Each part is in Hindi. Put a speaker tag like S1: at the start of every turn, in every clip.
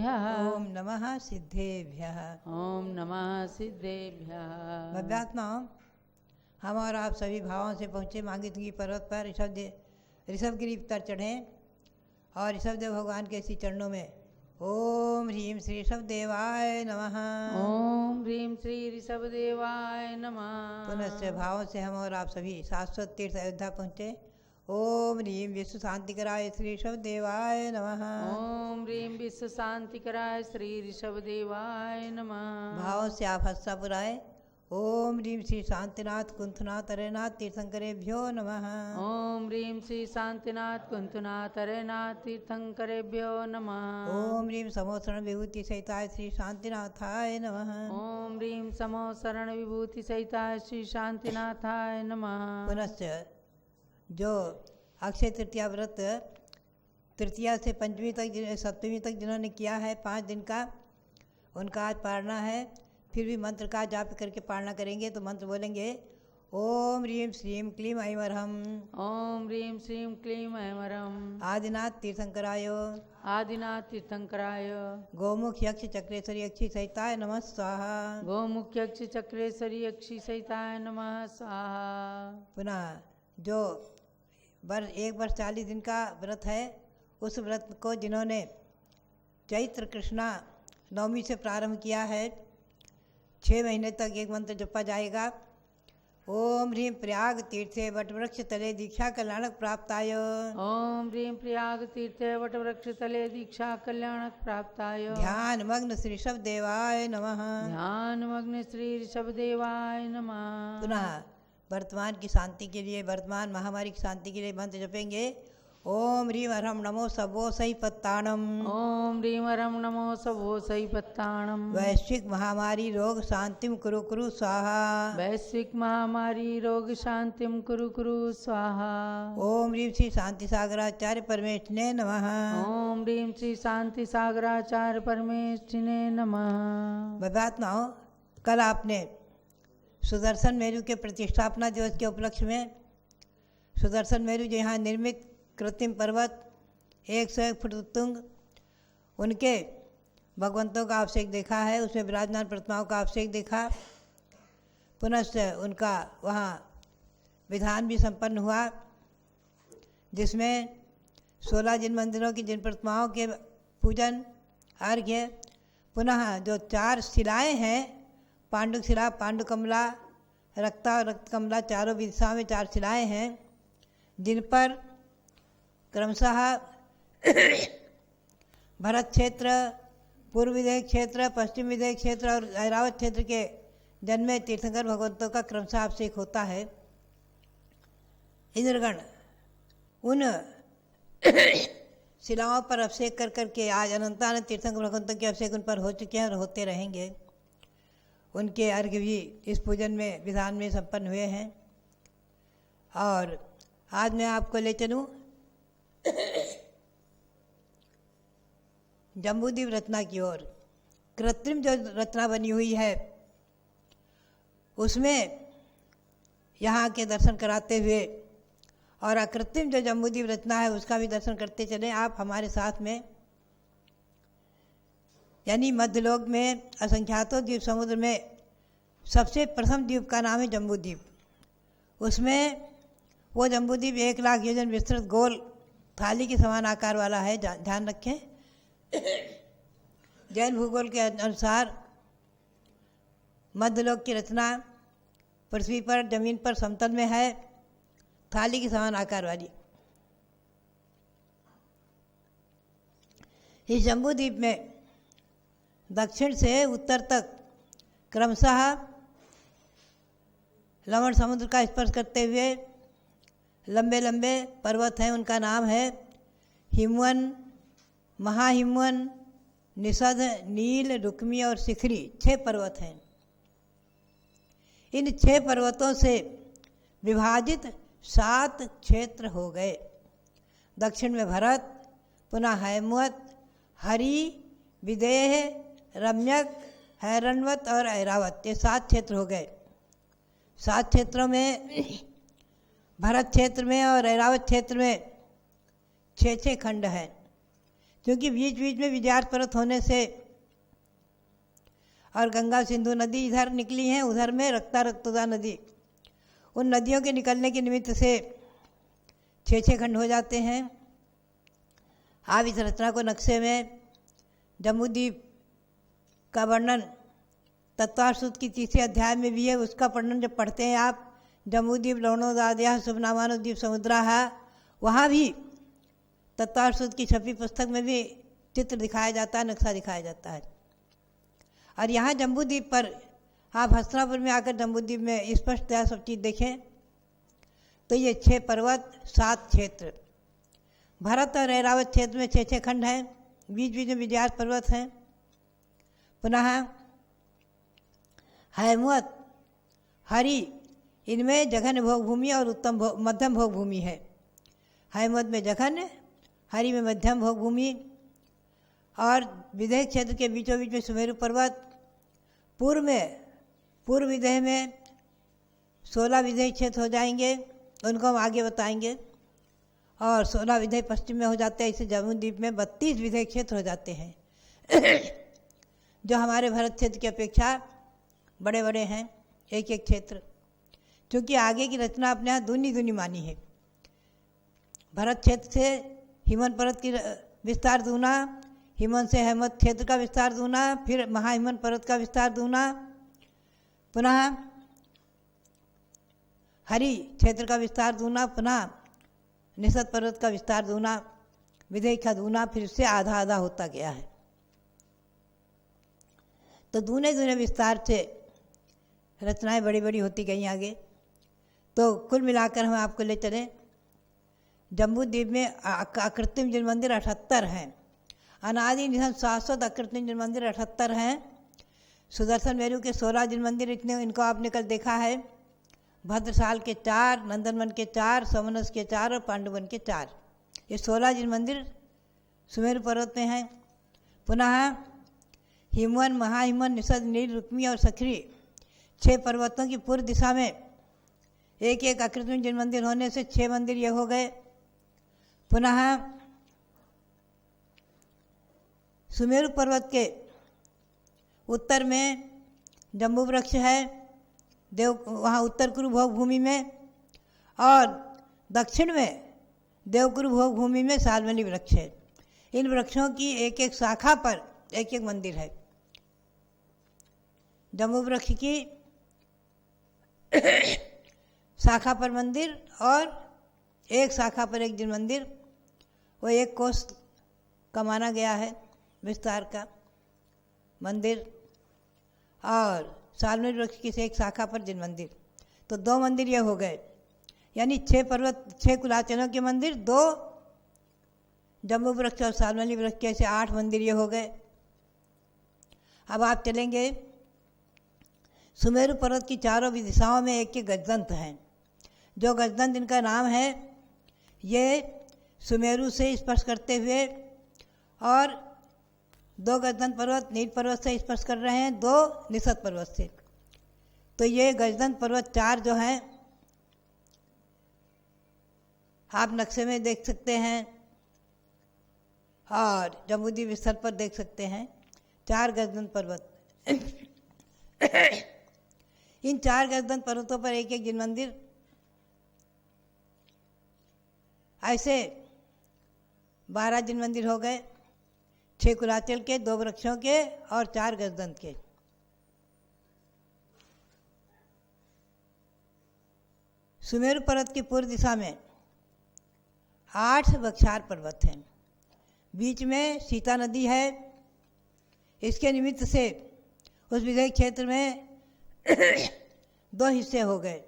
S1: ओम नमः सिद्धेभ्यः।
S2: ओम नमः सिद्धेभ्यः।
S1: भव्यात्माओं, हम और आप सभी भावों से पहुँचे मांगीतुंगी पर्वत पर ऋषभगिरी पर चढ़ें और ऋषभदेव भगवान के श्री चरणों में ओम ह्रीम श्री ऋषभदेवाय नमः।
S2: ओम ह्रीम श्री ऋषभदेवाय नमः।
S1: पुनश्च भावों से हम और आप सभी शाश्वत तीर्थ अयोध्या पहुँचे। ओम ह्रीम विश्व शांतिकराय श्री ऋषभदेवाय नमः।
S2: ओम ह्रीम विश्व शांतिकराय श्री ऋषभदेवाय नमः।
S1: भावों से आप हस्तापुर आए। ओम ह्रीम श्री शांतिनाथ कुंथनाथ अरेनाथ तीर्थंकरेभ्यो नमः।
S2: ओम ह्रीम श्री शांतिनाथ कुंतनाथ अरेनाथ तीर्थंकरेभ्यो नमः।
S1: ओम ह्रीम समोसरण विभूति सहिताय श्री शांतिनाथाय नमः।
S2: ओम ह्रीम समो शरण विभूति सहिताय श्री शांतिनाथाय नमः।
S1: पुनश्च जो अक्षय तृतीया व्रत तृतीया से पंचमी तक सप्तमी तक जिन्होंने किया है 5 दिन का, उनका आज पारना है। फिर भी मंत्र का जाप करके पालना करेंगे तो मंत्र बोलेंगे ओम ह्रीम श्रीम क्लीम ऐमरहम।
S2: ओम ह्रीम श्रीम क्लीम ऐमरहम।
S1: आदिनाथ तीर्थंकरायो
S2: आदिनाथ तीर्थंकराय
S1: गोमुख यक्ष चक्रेश्वरी यक्षी सहिताय नमः स्वाहा।
S2: गोमुख यक्ष चक्रेश्वरी यक्षी सहिताय नमः स्वाहा।
S1: पुनः जो एक वर्ष 40 दिन का व्रत है, उस व्रत को जिन्होंने चैत्र कृष्णा नवमी से प्रारंभ किया है, 6 महीने तक एक मंत्र जपा जाएगा। ओम ह्रीम प्रयाग तीर्थे वटवृक्ष तले दीक्षा कल्याणक प्राप्ताय।
S2: ओम ह्रीम प्रयाग तीर्थे वटवृक्ष तले दीक्षा कल्याणक प्राप्ताय।
S1: ध्यान मग्न श्री ऋषभदेवाय नमः।
S2: ध्यान मग्न श्री ऋषभदेवाय नमः।
S1: पुनः वर्तमान की शांति के लिए, वर्तमान महामारी की शांति के लिए मंत्र जपेंगे। ओम ह्रीम हरम नमो सबो सही पत्ताणम।
S2: ओम ह्रीम हरम नमो सबो सही पत्ताणम।
S1: वैश्विक महामारी रोग शांतिम कुरु कुरु स्वाहा।
S2: वैश्विक महामारी रोग शांतिम कुरु कुरु स्वाहा।
S1: ओम ह्रीम श्री शांति सागराचार्य परमेष्ठिने नमः।
S2: ओम ह्रीम श्री शांति सागराचार्य परमेष्ठिने नमः।
S1: भव्यात्माओं, कल आपने सुदर्शन मेरु के प्रतिष्ठापना दिवस के उपलक्ष्य में सुदर्शन मेरु जो यहाँ निर्मित कृत्रिम पर्वत 101 फुट उत्तुंग, उनके भगवंतों का अभिषेक देखा है, उसमें विराजमान प्रतिमाओं का अभिषेक देखा। पुनश्च उनका वहाँ विधान भी संपन्न हुआ, जिसमें 16 जिन मंदिरों की जिन प्रतिमाओं के पूजन अर्घ्य, पुनः जो 4 शिलाएँ हैं, पांडुक शिला, पांडुकमला, रक्ता और रक्तकमला, चारों दिशाओं में 4 शिलाएँ हैं, जिन पर क्रमशः भरत क्षेत्र, पूर्व विदेह क्षेत्र, पश्चिम विदेह क्षेत्र और ऐरावत क्षेत्र के जन्मे तीर्थंकर भगवंतों का क्रमशः अभिषेक होता है। इंद्रगण उन शिलाओं पर अभिषेक कर करके आज अनंतानंद तीर्थंकर भगवंतों के अभिषेक उन पर हो चुके हैं और होते रहेंगे। उनके अर्घ्य भी इस पूजन में विधान में संपन्न हुए हैं। और आज मैं आपको ले चलूँ जम्बूद्वीप रचना की ओर। कृत्रिम जो रचना बनी हुई है, उसमें यहाँ के दर्शन कराते हुए और अकृत्रिम जो जम्बूद्वीप रचना है उसका भी दर्शन करते चले आप हमारे साथ में। यानी मध्यलोक में असंख्यातों द्वीप समुद्र में सबसे प्रथम द्वीप का नाम है जम्बूद्वीप। उसमें वो जम्बूद्वीप 1 लाख योजन विस्तृत गोल थाली के समान आकार वाला है। ध्यान रखें, जैन भूगोल के अनुसार मध्यलोक की रचना पृथ्वी पर, जमीन पर समतल में है, थाली के समान आकार वाली। इस जम्बूद्वीप में दक्षिण से उत्तर तक क्रमशः लवण समुद्र का स्पर्श करते हुए लंबे लंबे पर्वत हैं। उनका नाम है हिमवन, महाहिमवन, निषद, नील, रुक्मी और शिखरी। 6 पर्वत हैं। इन 6 पर्वतों से विभाजित 7 क्षेत्र हो गए। दक्षिण में भरत, पुनः हैमवत, हरि, विदेह, रम्यक, हैरणवत और ऐरावत, ये 7 क्षेत्र हो गए। 7 क्षेत्रों में भरत क्षेत्र में और ऐरावत क्षेत्र में 6-6 खंड हैं। क्योंकि बीच बीच में विंध्याचल पर्वत होने से और गंगा सिंधु नदी इधर निकली हैं, उधर में रक्ता रक्तोदा नदी, उन नदियों के निकलने के निमित्त से 6 खंड हो जाते हैं। आप इस रचना को नक्शे में जम्बूद्वीप का वर्णन तत्वार्थ सूत्र की 3 अध्याय में भी है, उसका वर्णन जब पढ़ते हैं आप, जम्बूद्वीप लवणोदाद्या शुभनामानुद्वीप समुद्रा, वहाँ भी तत्वार्थ सूत्र की छपी पुस्तक में भी चित्र दिखाया जाता है, नक्शा दिखाया जाता है। और यहाँ जम्बूद्वीप पर आप हस्तिनापुर में आकर जम्बूद्वीप में स्पष्टतया सब चीज़ देखें तो ये 6 पर्वत 7 क्षेत्र, भरत और ऐरावत क्षेत्र में 6 खंड हैं, बीच बीच में विंध्याचल पर्वत हैं। पुनः हैमवत, हरि, इनमें जघन्य भोग भूमि और मध्यम भोग भूमि है। हैमवत में जघन्य, हरि में मध्यम भोग भूमि, और विदेह क्षेत्र के बीचों बीच में सुमेरु पर्वत। पूर्व विदेह में 16 विदेह क्षेत्र हो जाएंगे, उनको हम आगे बताएंगे, और 16 विदेह पश्चिम में हो जाते हैं। इसे जम्बूद्वीप में 32 विदेह क्षेत्र हो जाते हैं जो हमारे भारत क्षेत्र की अपेक्षा बड़े बड़े हैं, एक क्षेत्र। क्योंकि आगे की रचना अपने यहाँ दूनी मानी है। भरत क्षेत्र से हिमवंत पर्वत की विस्तार दूना, हिमवंत से हैमवत क्षेत्र का विस्तार दूना, फिर महाहिमवंत पर्वत का विस्तार दूना, पुनः हरि क्षेत्र का विस्तार दूना, पुनः निषद पर्वत का विस्तार दूना, विदेह का दूना, फिर से आधा आधा होता गया है। तो दूने विस्तार से रचनाएं बड़ी बड़ी होती गई आगे। तो कुल मिलाकर हम आपको ले चलें, जम्बूद्वीप में अकृत्रिम जल मंदिर 78 हैं, अनादि निधन शाश्वत अकृत्रिम जल मंदिर 78 हैं। सुदर्शन मेरू के 16 जल मंदिर, इतने इनको आपने कल देखा है। भद्रशाल के 4, नंदनवन के 4, समनस के 4 और पांडुवन के 4, ये 16 जल मंदिर सुमेरु पर्वत में हैं। पुनः हिमवन, महाहिमवन, निषद, नील, रुक्मी और सखरी 6 पर्वतों की पूर्व दिशा में एक अकृत्रिम जल मंदिर होने से 6 मंदिर ये हो गए। पुनः सुमेरु पर्वत के उत्तर में जम्बू वृक्ष है, वहाँ उत्तर कुरु भोग भूमि में, और दक्षिण में देवकुरु भोग भूमि में सालमली वृक्ष है। इन वृक्षों की एक शाखा पर एक मंदिर है। जम्बू वृक्ष की शाखा पर मंदिर और एक शाखा पर एक जल मंदिर, वो 1 कोस का माना गया है विस्तार का मंदिर, और सालमली वृक्ष की एक शाखा पर जल मंदिर। तो 2 मंदिर ये हो गए, यानी 6 पर्वत, 6 कुलाचनों के मंदिर, 2 जम्बू वृक्ष और सालमली वृक्ष के, ऐसे 8 मंदिर ये हो गए। अब आप चलेंगे, सुमेरु पर्वत की चारों दिशाओं में एक गजदंत हैं। जो गजदंत इनका नाम है, ये सुमेरु से स्पर्श करते हुए, और 2 गजदंत पर्वत नील पर्वत से स्पर्श कर रहे हैं, 2 निषद पर्वत से। तो ये गजदंत पर्वत 4 जो हैं, आप नक्शे में देख सकते हैं और जम्बूद्वीप स्थल पर देख सकते हैं, 4 गजदंत पर्वत। इन 4 गजदंत पर्वतों पर एक जल मंदिर, ऐसे 12 जल मंदिर हो गए, 6 कुलाचल के, 2 वृक्षों के और 4 गजदंत के। सुमेरु पर्वत की पूर्व दिशा में 8 वक्षार पर्वत हैं, बीच में सीता नदी है। इसके निमित्त से उस विदेह क्षेत्र में 2 हिस्से हो गए।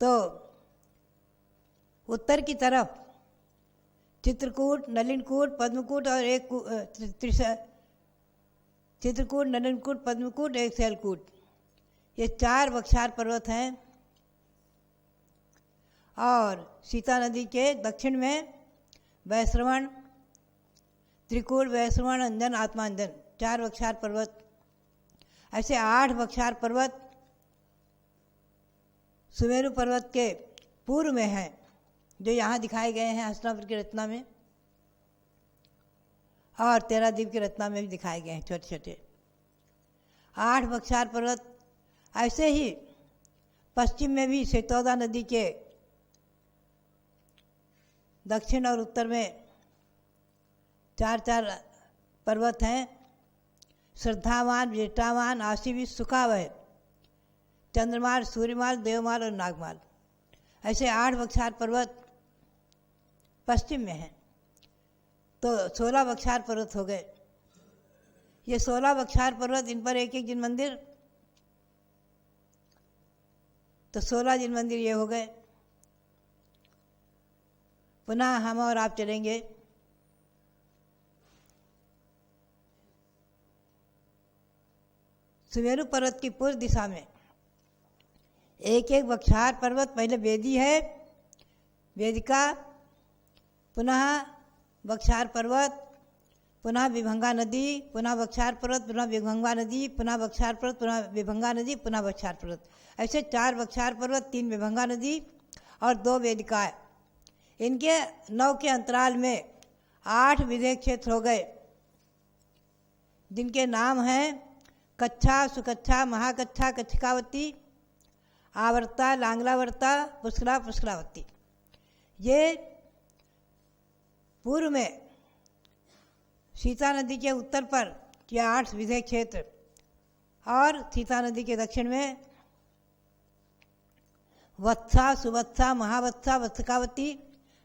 S1: तो उत्तर की तरफ चित्रकूट, नलिनकूट, पद्मकूट और एक चित्रकूट, नलिनकूट, पद्मकूट, एक शैलकूट, ये 4 वक्षार पर्वत हैं। और सीता नदी के दक्षिण में वैश्रवण, त्रिकूट, वैश्रवण, अंजन, आत्मांजन, 4 वक्षार पर्वत। ऐसे 8 वक्षार पर्वत सुमेरु पर्वत के पूर्व में हैं, जो यहाँ दिखाए गए हैं हस्तिनापुर की रचना में। और 13 द्वीप के रत्ना में भी दिखाए गए हैं छोटे छोटे। 8 बख्शार पर्वत, ऐसे ही पश्चिम में भी सेतौदा नदी के दक्षिण और उत्तर में 4 पर्वत हैं। श्रद्धावान, विजटावान, आशीविश, सुखावह, चंद्रमाल, सूर्यमाल, देवमाल और नागमाल, ऐसे 8 बख्शार पर्वत पश्चिम में हैं। तो 16 बख्शार पर्वत हो गए। ये 16 बख्शार पर्वत, इन पर एक एक जिन मंदिर, तो 16 जिन मंदिर ये हो गए। पुनः हम और आप चलेंगे सुमेरु पर्वत की पूर्व दिशा में। एक एक बख्शार पर्वत, पहले वेदी है, वेदिका, पुनः बख्शार पर्वत, पुनः विभंगा नदी, पुनः बख्शार पर्वत, पुनः विभंगा नदी, पुनः बख्शार पर्वत, पुनः विभंगा नदी, पुनः बख्शार पर्वत, ऐसे 4 बख्शार पर्वत, 3 विभंगा नदी और 2 वेदिकाएं। इनके 9 के अंतराल में 8 विधेय क्षेत्र हो गए, जिनके नाम हैं कच्छा, सुकच्छा, महाकच्छा, कच्छिकावती, आवर्ता, लांगलावर्ता, पुष्करा, पुष्करावती। ये पूर्व में सीता नदी के उत्तर पर ये 8 विधेय क्षेत्र और सीता नदी के दक्षिण में वत्सा, सुवत्सा, महावत्सा, वत्सकावती,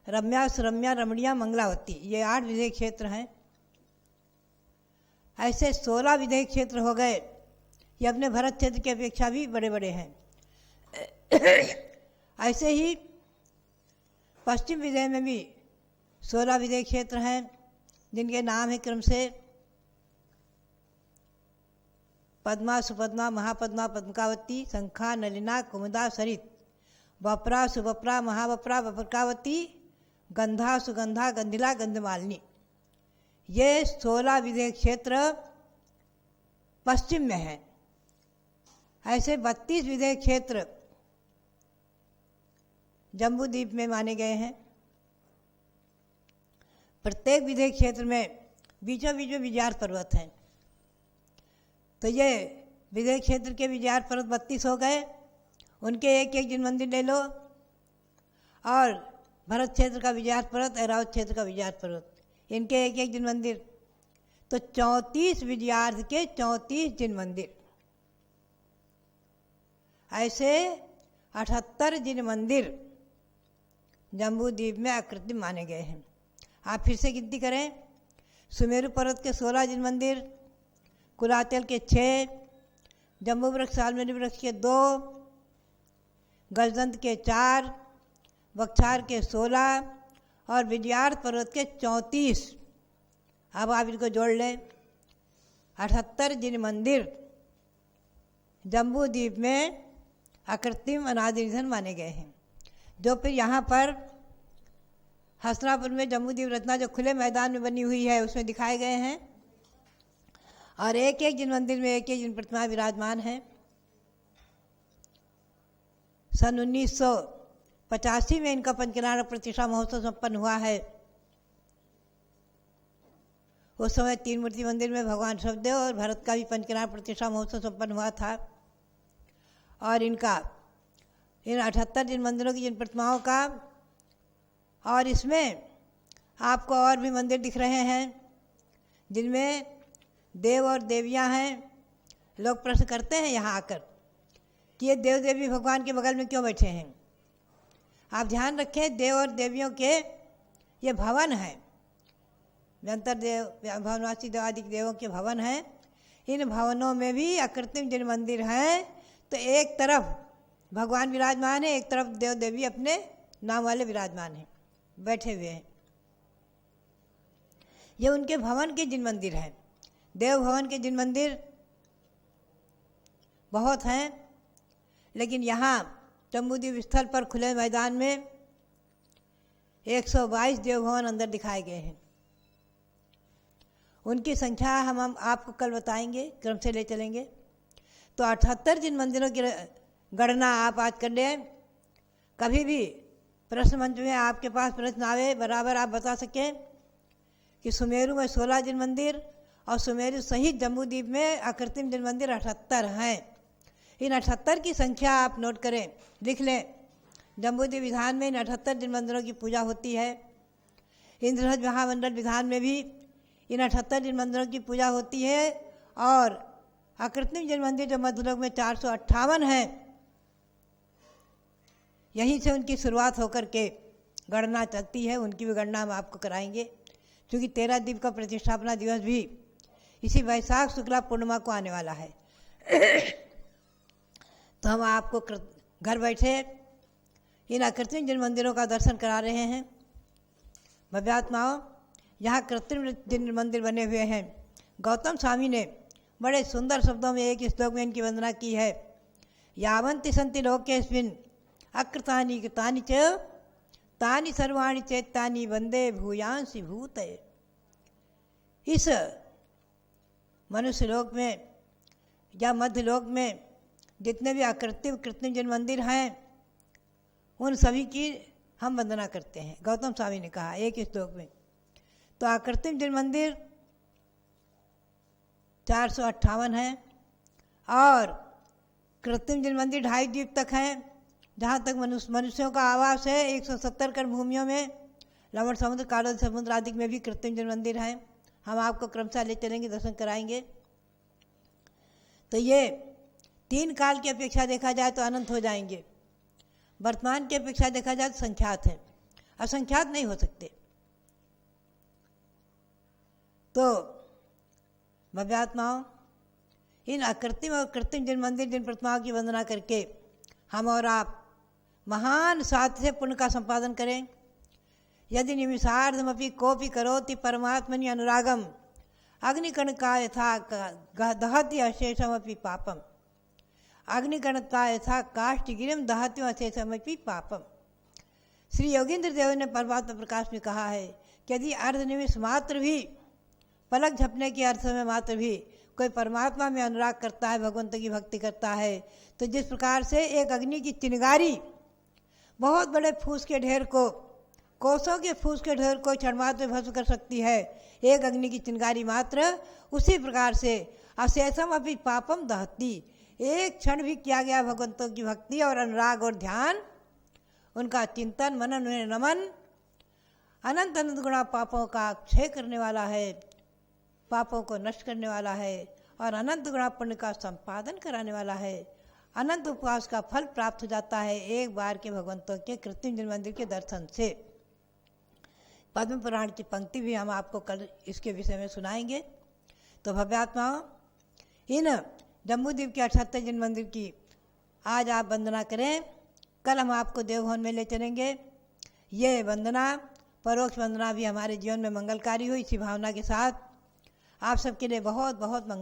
S1: रम्या, सुरम्या, रमणिया, मंगलावती, ये 8 विधेय क्षेत्र हैं। ऐसे 16 विधेय क्षेत्र हो गए। ये अपने भरत क्षेत्र की अपेक्षा भी बड़े बड़े हैं। ऐसे ही पश्चिम विधेय में भी 16 विधेय क्षेत्र हैं, जिनके नाम है क्रम से पद्मा, सुपद्मा, महापद्मा, पद्मकावती, शंखा, नलिना, कुमुदा, सरित, वप्रा, सुवप्रा, महावप्रा, वप्रकावती, गंधा, सुगंधा, गंधिला, गंधमालिनी। ये 16 विधेय क्षेत्र पश्चिम में हैं। ऐसे 32 विधेय क्षेत्र जम्बू द्वीप में माने गए हैं। प्रत्येक विधेय क्षेत्र में बीचों बीच में विजयार पर्वत हैं। तो ये विधेय क्षेत्र के विजयार पर्वत 32 हो गए। उनके एक एक जिन मंदिर ले लो, और भरत क्षेत्र का विजयार पर्वत, ऐरावत क्षेत्र का विजयार पर्वत, इनके एक एक जिन मंदिर, तो 34 विजयार्थ के 34 जिन मंदिर। ऐसे 78 जिन मंदिर जम्बू द्वीप में अकृत्रिम माने गए हैं। आप फिर से गिनती करें। सुमेरु पर्वत के 16 जिन मंदिर, कुलाचल के 6, जम्बू वृक्ष, सालमेरी वृक्ष के 2, गजदंत के 4, बख्शार के 16 और विजयार्थ पर्वत के 34। अब आप इनको जोड़ लें, 78 जिन मंदिर जम्बू द्वीप में अकृत्रिम अनादि निधन माने गए हैं, जो फिर यहाँ पर हसनापुर में जम्बू द्वीप रत्ना जो खुले मैदान में बनी हुई है उसमें दिखाए गए हैं। और एक एक जिन मंदिर में एक एक जिन प्रतिमा विराजमान है। सन 1985 में इनका पंचकल्याण प्रतिष्ठा महोत्सव संपन्न हुआ है। उस समय 3 मूर्ति मंदिर में भगवान ऋषभदेव और भरत का भी पंचकल्याण प्रतिष्ठा महोत्सव संपन्न हुआ था। और इन 78 जिन मंदिरों की जिन प्रतिमाओं का, और इसमें आपको और भी मंदिर दिख रहे हैं जिनमें देव और देवियां हैं। लोग प्रश्न करते हैं यहाँ आकर कि ये देव देवी भगवान के बगल में क्यों बैठे हैं। आप ध्यान रखें, देव और देवियों के ये भवन हैं, निरंतर देव, भवनवासी देवादि देवों के भवन हैं। इन भवनों में भी अकृत्रिम जिन मंदिर हैं, तो एक तरफ भगवान विराजमान है, एक तरफ देव देवी अपने नाम वाले विराजमान हैं, बैठे हुए हैं। ये उनके भवन के जिन मंदिर हैं। देव भवन के जिन मंदिर बहुत हैं, लेकिन यहाँ जम्बूद्वीप स्थल पर खुले मैदान में 122 देव भवन अंदर दिखाए गए हैं। उनकी संख्या हम आपको कल बताएंगे, क्रम से ले चलेंगे। तो 78 जिन मंदिरों की गणना आप आज कर लें। कभी भी प्रश्न मंच में आपके पास प्रश्न आवे, बराबर आप बता सकें कि सुमेरु में 16 जिन मंदिर और सुमेरु सहित जम्बूद्वीप में अकृत्रिम जिन मंदिर 78 हैं। इन 78 की संख्या आप नोट करें, लिख लें। जम्बूद्वीप विधान में इन 78 जिन मंदिरों की पूजा होती है। इंद्रहज महामंडल विधान में भी इन 78 जिन मंदिरों की पूजा होती है। और अकृत्रिम जिन मंदिर जो मध्यलोक में 458 हैं, यहीं से उनकी शुरुआत होकर के गणना चलती है। उनकी भी गणना हम आपको कराएंगे, क्योंकि 13 द्वीप का प्रतिष्ठापना दिवस भी इसी वैशाख शुक्ला पूर्णिमा को आने वाला है। तो हम आपको घर बैठे इन अकृत्रिम जिन मंदिरों का दर्शन करा रहे हैं। भव्यात्माओं, यहाँ कृत्रिम जिन मंदिर बने हुए हैं, गौतम स्वामी ने बड़े सुंदर शब्दों में एक श्लोक में इनकी वंदना की है। यावन्ति सन्ति लोकेस्मिन् अकृतानि कृतानि च तानि सर्वाणि चैतानि वंदे भूयांसि भूतये। इस मनुष्य लोक में या मध्य लोक में जितने भी कृत्रिम जिन मंदिर हैं, उन सभी की हम वंदना करते हैं, गौतम स्वामी ने कहा एक श्लोक में। तो अकृत्रिम जिन मंदिर 458 हैं और कृत्रिम जिन मंदिर 2.5 द्वीप तक हैं। जहाँ तक मनुष्यों का आवास है 170 एकड़ भूमियों में, लवण समुद्र, कालो समुद्र आदि में भी कृत्रिम जिन मंदिर हैं। हम आपको क्रमशः ले चलेंगे, दर्शन कराएंगे। तो ये 3 काल की अपेक्षा देखा जाए तो अनंत हो जाएंगे। वर्तमान की अपेक्षा देखा जाए तो संख्यात हैं, असंख्यात नहीं हो सकते। तो भव्यात्माओं, इन अकृत्रिम और कृत्रिम जिन मंदिर, जिन प्रतिमाओं की वंदना करके हम और आप महान साध्य से पुण्य का संपादन करें। यदि निमिषार्धमपि कोपि करोति परमात्मनि अनुरागम अग्निकणका यथा दहति अशेषमपि पापम। अग्निकणका यथा काष्ठगिरिम दहति अशेषमपि पापम। श्री योगींद्र देव ने परमात्मा प्रकाश में कहा है कि यदि अर्ध निमिष मात्र भी, पलक झपने के अर्थ में मात्र भी कोई परमात्मा में अनुराग करता है, भगवंत की भक्ति करता है, तो जिस प्रकार से एक अग्नि की चिंगारी बहुत बड़े फूस के ढेर को, कोसों के फूस के ढेर को क्षणमात्र में भस्म कर सकती है एक अग्नि की चिंगारी मात्र, उसी प्रकार से अशेषम अपि पापम दहती। एक क्षण भी किया गया भगवंतों की भक्ति और अनुराग और ध्यान, उनका चिंतन मनन उन्हें नमन अनंत अनंत गुणा पापों का क्षय करने वाला है, पापों को नष्ट करने वाला है और अनंत गुणा पुण्य का संपादन कराने वाला है। अनंत उपवास का फल प्राप्त हो जाता है एक बार के भगवंतों के कृत्रिम जिन मंदिर के दर्शन से। पद्म पुराण की पंक्ति भी हम आपको कल इसके विषय में सुनाएंगे। तो भव्यात्माओं, इन जम्बूद्वीप के 78 जिन मंदिर की आज आप वंदना करें, कल हम आपको देवभवन में ले चलेंगे। ये वंदना, परोक्ष वंदना भी हमारे जीवन में मंगलकारी हुई। इसी भावना के साथ आप सबके लिए बहुत बहुत मंगल।